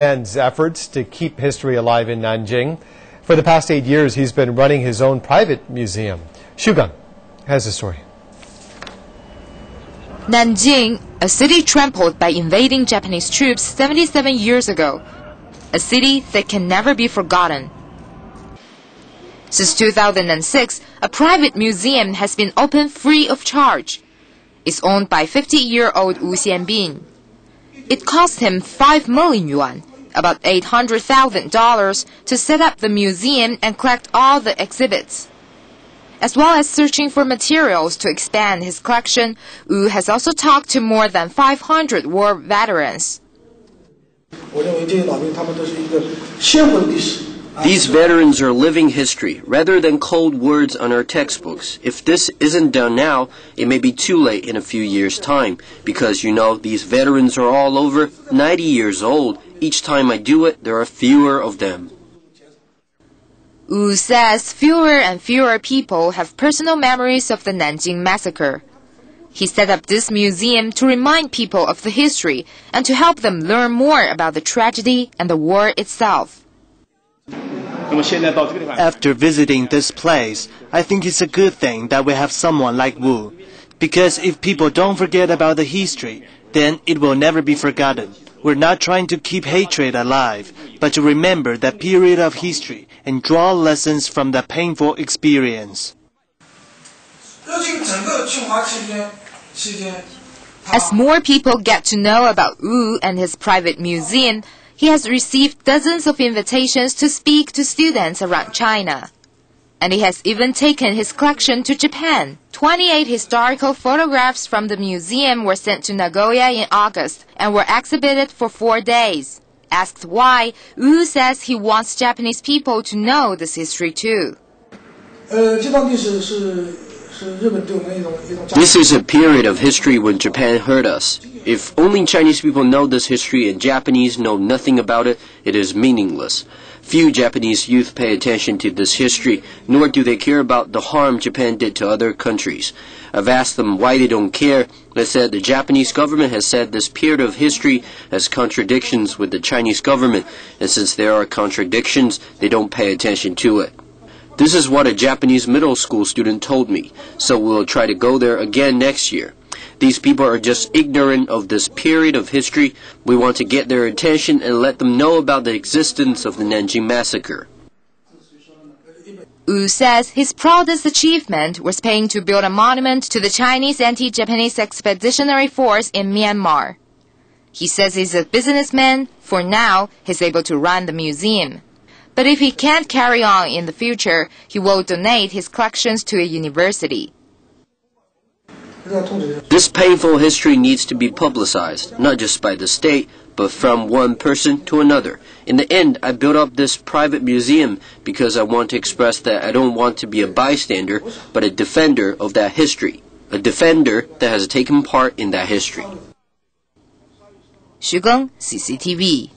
Man's efforts to keep history alive in Nanjing. For the past 8 years, he's been running his own private museum. Shugang has the story. Nanjing, a city trampled by invading Japanese troops 77 years ago. A city that can never be forgotten. Since 2006, a private museum has been opened free of charge. It's owned by 50-year-old Wu Xianbin. It cost him 5 million yuan, about $800,000, to set up the museum and collect all the exhibits. As well as searching for materials to expand his collection, Wu has also talked to more than 500 war veterans. These veterans are living history, rather than cold words on our textbooks. If this isn't done now, it may be too late in a few years' time, because, these veterans are all over 90 years old. Each time I do it, there are fewer of them. Wu says fewer and fewer people have personal memories of the Nanjing Massacre. He set up this museum to remind people of the history and to help them learn more about the tragedy and the war itself. After visiting this place, I think it's a good thing that we have someone like Wu. Because if people don't forget about the history, then it will never be forgotten. We're not trying to keep hatred alive, but to remember that period of history and draw lessons from the painful experience. As more people get to know about Wu and his private museum, he has received dozens of invitations to speak to students around China. And he has even taken his collection to Japan. 28 historical photographs from the museum were sent to Nagoya in August and were exhibited for 4 days. Asked why, Wu says he wants Japanese people to know this history too. This is a period of history when Japan hurt us. If only Chinese people know this history and Japanese know nothing about it, it is meaningless. Few Japanese youth pay attention to this history, nor do they care about the harm Japan did to other countries. I've asked them why they don't care. They said the Japanese government has said this period of history has contradictions with the Chinese government, and since there are contradictions, they don't pay attention to it. This is what a Japanese middle school student told me, so we'll try to go there again next year. These people are just ignorant of this period of history. We want to get their attention and let them know about the existence of the Nanjing Massacre. Wu says his proudest achievement was paying to build a monument to the Chinese anti-Japanese expeditionary force in Myanmar. He says he's a businessman. For now, he's able to run the museum. But if he can't carry on in the future, he will donate his collections to a university. This painful history needs to be publicized, not just by the state, but from one person to another. In the end, I built up this private museum because I want to express that I don't want to be a bystander, but a defender of that history. A defender that has taken part in that history. Xu Geng, CCTV.